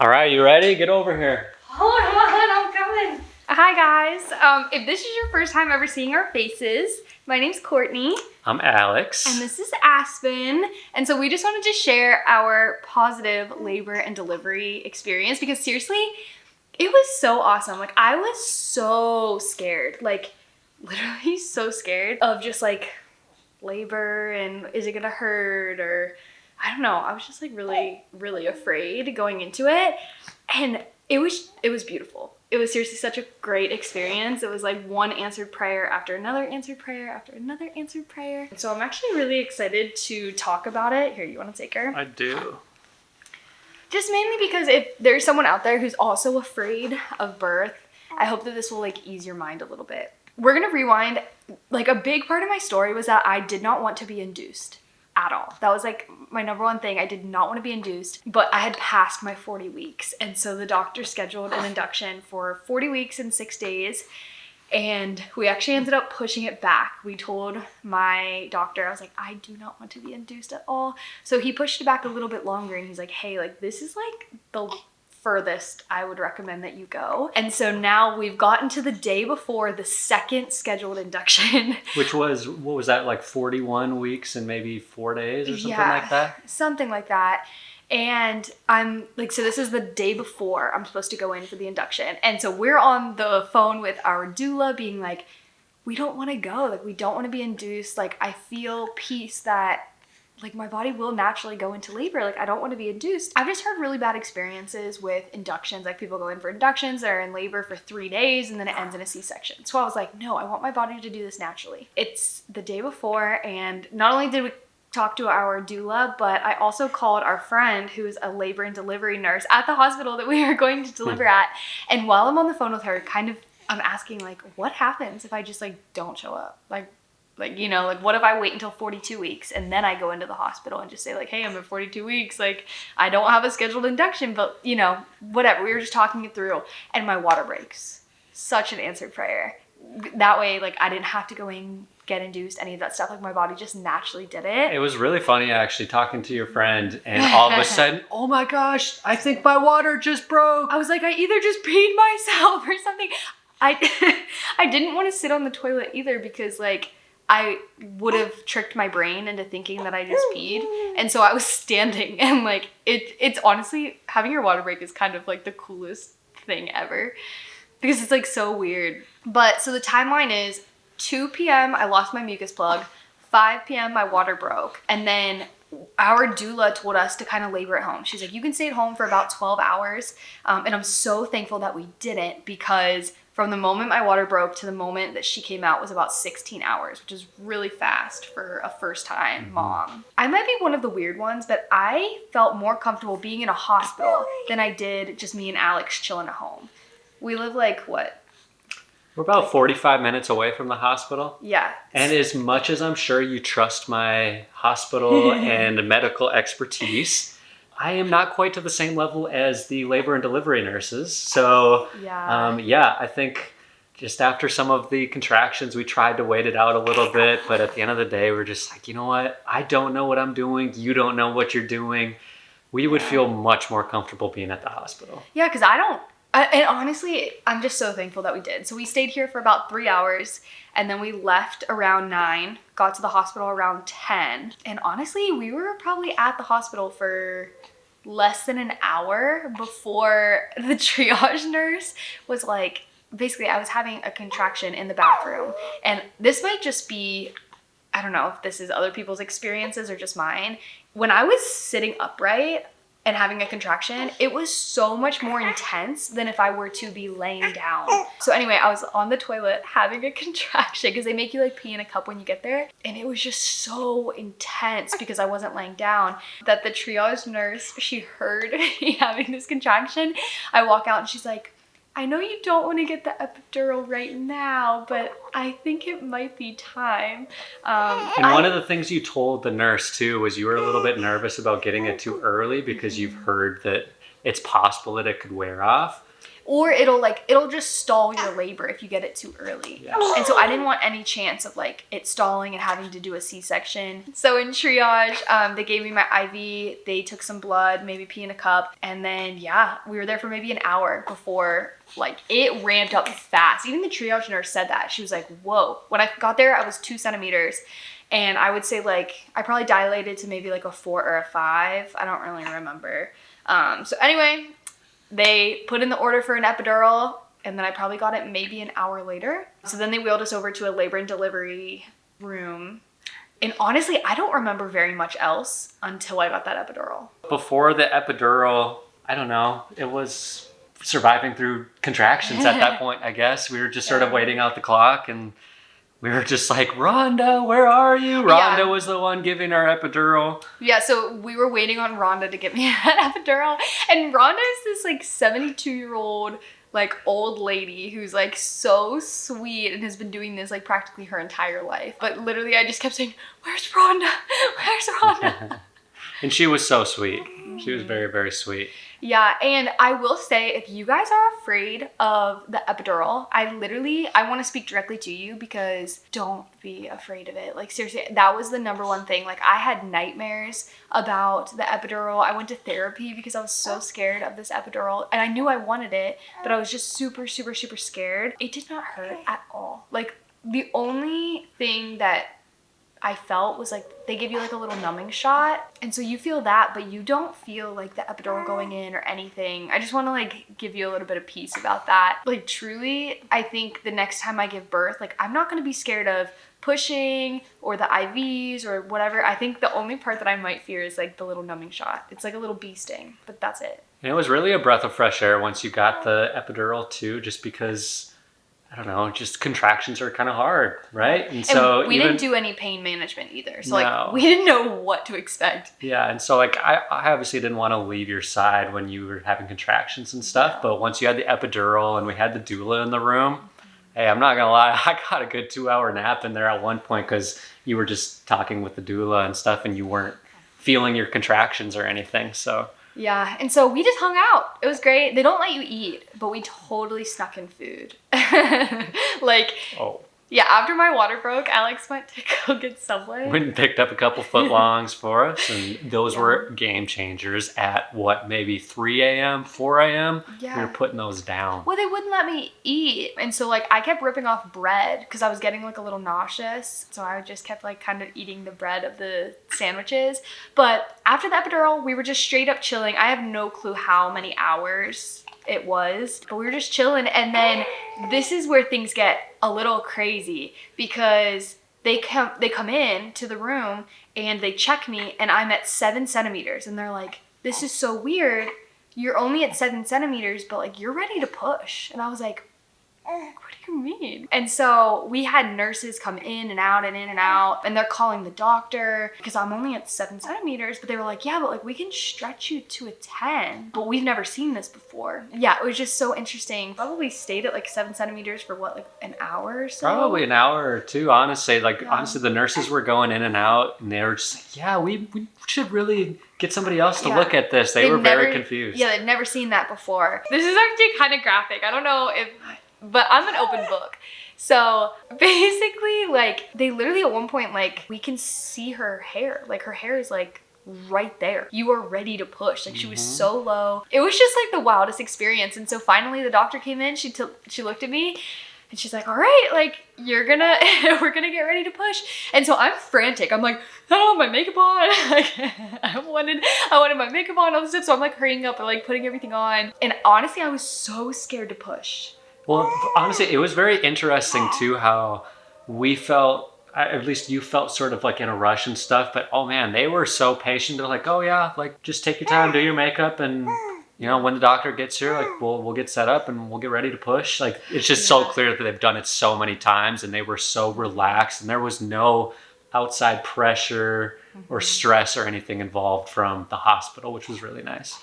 All right, you ready? Get over here. Hold on, I'm coming. Hi guys. If this is your first time ever seeing our faces, my name's Courtney. I'm Alex. And this is Aspen. And so we just wanted to share our positive labor and delivery experience because seriously, it was so awesome. Like I was so scared, like literally so scared of just like labor and is it gonna hurt or I don't know. I was just like really, really afraid going into it. And it was beautiful. It was seriously such a great experience. It was like one answered prayer after another answered prayer after another answered prayer. So I'm actually really excited to talk about it. Here, you want to take her? I do. Just mainly because if there's someone out there who's also afraid of birth, I hope that this will like ease your mind a little bit. We're gonna rewind. Like a big part of my story was that I did not want to be induced at all. That was like my number one thing. I did not want to be induced, but I had passed my 40 weeks. And so the doctor scheduled an induction for 40 weeks and 6 days. And we actually ended up pushing it back. We told my doctor, I was like, I do not want to be induced at all. So he pushed it back a little bit longer and he's like, hey, like this is like the furthest I would recommend that you go. And so now we've gotten to the day before the second scheduled induction. Which was, what was that, like 41 weeks and maybe 4 days or something like that? Something like that. And I'm like, so this is the day before I'm supposed to go in for the induction. And so we're on the phone with our doula being like, we don't want to go. Like, we don't want to be induced. Like, I feel peace that like my body will naturally go into labor. Like I don't want to be induced. I've just heard really bad experiences with inductions. Like people go in for inductions, they're in labor for 3 days and then it ends in a C-section. So I was like, no, I want my body to do this naturally. It's the day before and not only did we talk to our doula, but I also called our friend who is a labor and delivery nurse at the hospital that we are going to deliver at. And while I'm on the phone with her, I'm asking like, what happens if I just like don't show up? Like, you know, like what if I wait until 42 weeks and then I go into the hospital and just say like, hey, I'm at 42 weeks. Like I don't have a scheduled induction, but you know, whatever. We were just talking it through and my water breaks. Such an answered prayer. That way, like I didn't have to go in, get induced, any of that stuff. Like my body just naturally did it. It was really funny actually talking to your friend and all of a sudden, oh my gosh, I think my water just broke. I was like, I either just peed myself or something. I didn't want to sit on the toilet either because like, I would have tricked my brain into thinking that I just peed. And so I was standing and like, it's honestly, having your water break is kind of like the coolest thing ever because it's like so weird. But so the timeline is 2 p.m. I lost my mucus plug, 5 p.m. my water broke. And then our doula told us to kind of labor at home. She's like, you can stay at home for about 12 hours. And I'm so thankful that we didn't because from the moment my water broke to the moment that she came out was about 16 hours, which is really fast for a first-time mom. I might be one of the weird ones, but I felt more comfortable being in a hospital than I did just me and Alex chilling at home. We live like, what? We're about 45 minutes away from the hospital. Yeah. And as much as I'm sure you trust my hospital and medical expertise, I am not quite to the same level as the labor and delivery nurses. So yeah, I think just after some of the contractions, we tried to wait it out a little bit. But at the end of the day, we're just like, you know what? I don't know what I'm doing. You don't know what you're doing. We would feel much more comfortable being at the hospital. Yeah, because and honestly, I'm just so thankful that we did. So we stayed here for about 3 hours and then we left around 9, got to the hospital around 10. And honestly, we were probably at the hospital for less than an hour before the triage nurse was like, basically I was having a contraction in the bathroom. And this might just be, I don't know if this is other people's experiences or just mine. When I was sitting upright and having a contraction, it was so much more intense than if I were to be laying down. So anyway, I was on the toilet having a contraction because they make you like pee in a cup when you get there. And it was just so intense because I wasn't laying down that the triage nurse, she heard me having this contraction. I walk out and she's like, I know you don't want to get the epidural right now, but I think it might be time. And one of the things you told the nurse too was you were a little bit nervous about getting it too early because you've heard that it's possible that it could wear off. or it'll just stall your labor if you get it too early. Yeah. And so I didn't want any chance of like it stalling and having to do a C-section. So in triage, they gave me my IV, they took some blood, maybe pee in a cup, and then yeah, we were there for maybe an hour before like it ramped up fast. Even the triage nurse said that. She was like, whoa. When I got there, I was 2 centimeters. And I would say like, I probably dilated to maybe like a 4 or a 5. I don't really remember. So anyway, they put in the order for an epidural, and then I probably got it maybe an hour later. So then they wheeled us over to a labor and delivery room. And honestly, I don't remember very much else until I got that epidural. Before the epidural, I don't know, it was surviving through contractions at that point, I guess. We were just sort of waiting out the clock, and we were just like, Rhonda, where are you? Rhonda was the one giving our epidural. Yeah, so we were waiting on Rhonda to get me an epidural. And Rhonda is this like 72-year-old like old lady who's like so sweet and has been doing this like practically her entire life. But literally I just kept saying, where's Rhonda? Where's Rhonda? And she was so sweet. She was very, very sweet. Yeah, and I will say, if you guys are afraid of the epidural, I want to speak directly to you, because don't be afraid of it. Like seriously, that was the number one thing. Like I had nightmares about the epidural. I went to therapy because I was so scared of this epidural, and I knew I wanted it, but I was just super, super, super scared. It did not hurt at all. Like the only thing that I felt was like they give you like a little numbing shot, and so you feel that, but you don't feel like the epidural going in or anything. I just want to like give you a little bit of peace about that. Like truly, I think the next time I give birth, like I'm not going to be scared of pushing or the IVs or whatever. I think the only part that I might fear is like the little numbing shot. It's like a little bee sting, but that's it. And it was really a breath of fresh air once you got the epidural too, just because, I don't know, just contractions are kind of hard, right? And so we didn't do any pain management either. So No. like we didn't know what to expect. Yeah, and so like I obviously didn't want to leave your side when you were having contractions and stuff, but once you had the epidural and we had the doula in the room, hey, I'm not gonna lie, I got a good 2-hour nap in there at one point because you were just talking with the doula and stuff, and you weren't feeling your contractions or anything. So yeah, and so we just hung out. It was great. They don't let you eat, but we totally snuck in food. Like, yeah, after my water broke, Alex went to go get Subway. Went and picked up a couple footlongs for us, and those were game changers at what, maybe 3 a.m., 4 a.m.? Yeah. We were putting those down. Well, they wouldn't let me eat. And so like I kept ripping off bread because I was getting like a little nauseous. So I just kept like kind of eating the bread of the sandwiches. But after the epidural, we were just straight up chilling. I have no clue how many hours it was, but we were just chilling. And then this is where things get a little crazy, because they come in to the room and they check me, and I'm at 7 centimeters, and they're like, this is so weird, you're only at 7 centimeters, but like you're ready to push. And I was like, what do you mean? And so we had nurses come in and out, and they're calling the doctor because I'm only at 7 centimeters, but they were like, yeah, but like we can stretch you to a 10, but we've never seen this before. Yeah, it was just so interesting. Probably stayed at like 7 centimeters for what, like an hour or so? Probably an hour or two, honestly. Like, honestly, the nurses were going in and out, and they were just like, yeah, we should really get somebody else to look at this. They were very confused. Yeah, they'd never seen that before. This is actually kind of graphic. I don't know but I'm an open book. So basically, like, they literally at one point, like, we can see her hair. Like, her hair is like right there. You are ready to push. Like, she was so low. It was just like the wildest experience. And so finally the doctor came in, she looked at me, and she's like, all right, like, we're gonna get ready to push. And so I'm frantic. I'm like, I don't have my makeup on. Like, I wanted my makeup on, all this stuff. So I'm like hurrying up and like putting everything on. And honestly, I was so scared to push. Well, honestly, it was very interesting too how we felt, at least you felt sort of like in a rush and stuff, but oh man, they were so patient. They're like, oh yeah, like just take your time, do your makeup, and you know, when the doctor gets here, like we'll get set up and we'll get ready to push. Like, it's just so clear that they've done it so many times, and they were so relaxed, and there was no outside pressure or stress or anything involved from the hospital, which was really nice.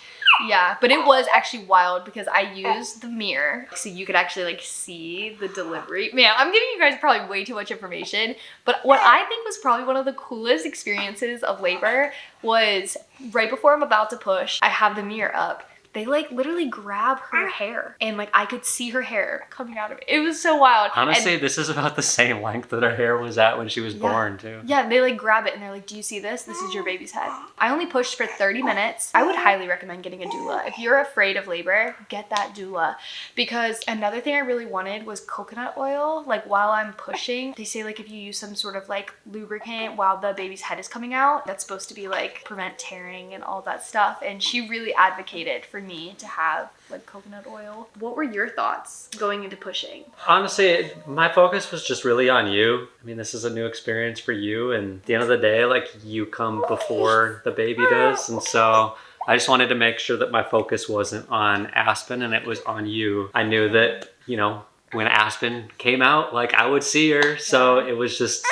Yeah, but it was actually wild because I used the mirror so you could actually like see the delivery. Man, I'm giving you guys probably way too much information, but what I think was probably one of the coolest experiences of labor was right before I'm about to push, I have the mirror up. they like literally grab her hair and like I could see her hair coming out of it. It was so wild. Honestly, and, this is about the same length that her hair was at when she was born too. Yeah, they like grab it and they're like, do you see this? This is your baby's head. I only pushed for 30 minutes. I would highly recommend getting a doula. If you're afraid of labor, get that doula. Because another thing I really wanted was coconut oil. Like while I'm pushing, they say like if you use some sort of like lubricant while the baby's head is coming out, that's supposed to be like prevent tearing and all that stuff. And she really advocated for me to have like coconut oil. What were your thoughts going into pushing? Honestly, my focus was just really on you. I mean, this is a new experience for you, and at the end of the day, like, you come before the baby does, and so I just wanted to make sure that my focus wasn't on Aspen and it was on you. I knew that, you know, when Aspen came out, like, I would see her, so it was just,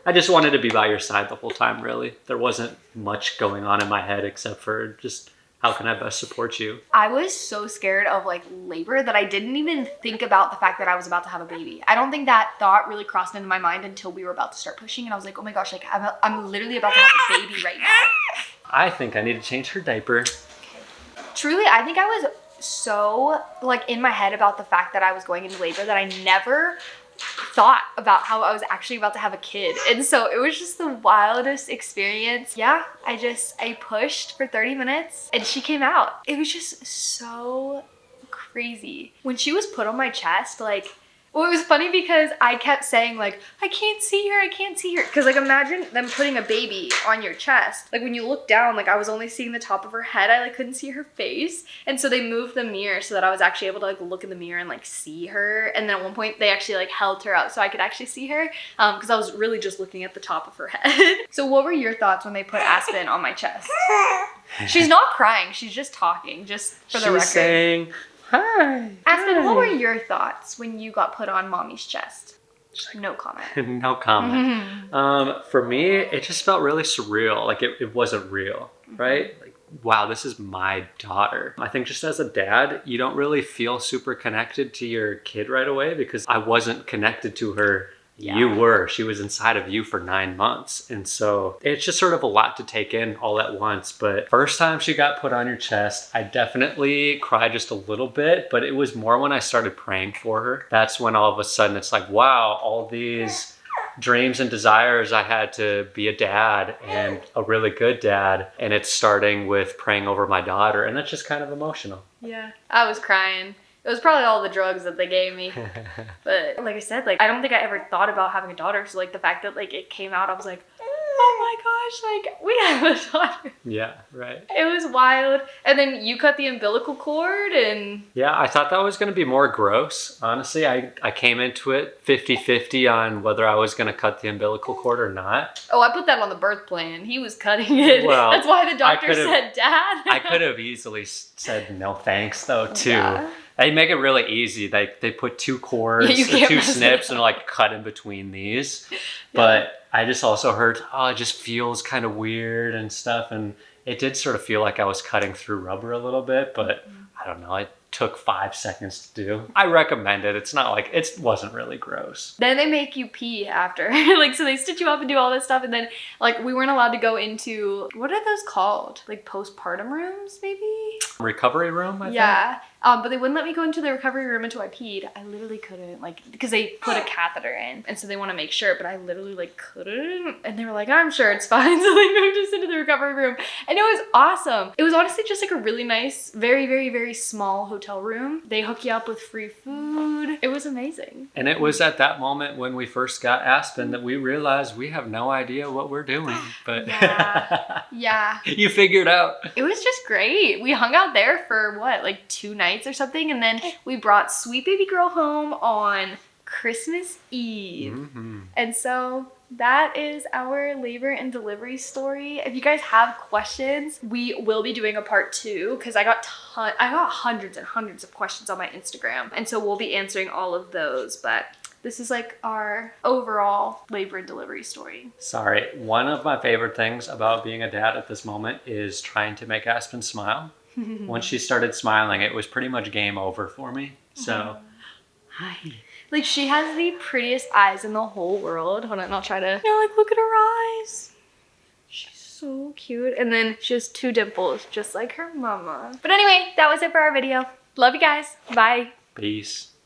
I just wanted to be by your side the whole time, really. There wasn't much going on in my head except for just, how can I best support you? I was so scared of like labor that I didn't even think about the fact that I was about to have a baby. I don't think that thought really crossed into my mind until we were about to start pushing, and I was like, oh my gosh, like I'm literally about to have a baby right now. I think I need to change her diaper. Okay. Truly, I think I was so like in my head about the fact that I was going into labor that I never thought about how I was actually about to have a kid. And so it was just the wildest experience. Yeah, I pushed for 30 minutes and she came out. It was just so crazy. When she was put on my chest, like, well, it was funny because I kept saying like, I can't see her, I can't see her. Cause like imagine them putting a baby on your chest. Like when you look down, like I was only seeing the top of her head. I like couldn't see her face. And so they moved the mirror so that I was actually able to like look in the mirror and like see her. And then at one point they actually like held her up so I could actually see her. Cause I was really just looking at the top of her head. So what were your thoughts when they put Aspen on my chest? She's not crying, she's just talking, just for the record. She's saying, hi. Aspen, what were your thoughts when you got put on mommy's chest? No comment. No comment. For me, it just felt really surreal. Like it wasn't real, right? Like, wow, this is my daughter. I think just as a dad, you don't really feel super connected to your kid right away because I wasn't connected to her. Yeah. You were. She was inside of you for 9 months. And so it's just sort of a lot to take in all at once. But first time she got put on your chest, I definitely cried just a little bit, but it was more when I started praying for her. That's when all of a sudden it's like, wow, all these dreams and desires I had to be a dad and a really good dad. And it's starting with praying over my daughter. And that's just kind of emotional. Yeah, I was crying. It was probably all the drugs that they gave me. But like I said, like I don't think I ever thought about having a daughter. So like the fact that like it came out, I was like, oh my gosh, like we have a daughter. Yeah, right. It was wild. And then you cut the umbilical cord and... Yeah, I thought that was going to be more gross. Honestly, I came into it 50-50 on whether I was going to cut the umbilical cord or not. Oh, I put that on the birth plan. He was cutting it. Well, that's why the doctor said dad. I could have easily said no thanks though too. Yeah. They make it really easy. They put 2 cords, yeah, 2 snips, and like cut in between these. Yeah. But I just also heard, it just feels kind of weird and stuff. And it did sort of feel like I was cutting through rubber a little bit, but I don't know. It took 5 seconds to do. I recommend it. It's not like, it wasn't really gross. Then they make you pee after. Like, so they stitch you up and do all this stuff. And then like we weren't allowed to go into, what are those called? Like postpartum rooms, maybe? Recovery room, I think? Yeah. But they wouldn't let me go into the recovery room until I peed. I literally couldn't, like, because they put a catheter in, and so they want to make sure, but I literally, like, couldn't. And they were like, I'm sure it's fine. So they moved us into the recovery room, and it was awesome. It was honestly just, like, a really nice, very, very, very small hotel room. They hook you up with free food. It was amazing. And it was at that moment when we first got Aspen that we realized we have no idea what we're doing. But yeah. You figured out. It was just great. We hung out there for, what, like 2 nights or something, and then we brought sweet baby girl home on Christmas Eve. Mm-hmm. And so that is our labor and delivery story. If you guys have questions, we will be doing a part 2 because I got hundreds and hundreds of questions on my Instagram, and so we'll be answering all of those. But this is like our overall labor and delivery story. Sorry, one of my favorite things about being a dad at this moment is trying to make Aspen smile. Once she started smiling, it was pretty much game over for me. So, hi. Like, she has the prettiest eyes in the whole world. Hold on, I'll try to... like, look at her eyes. She's So cute. And then she has 2 dimples, just like her mama. But anyway, that was it for our video. Love you guys. Bye. Peace.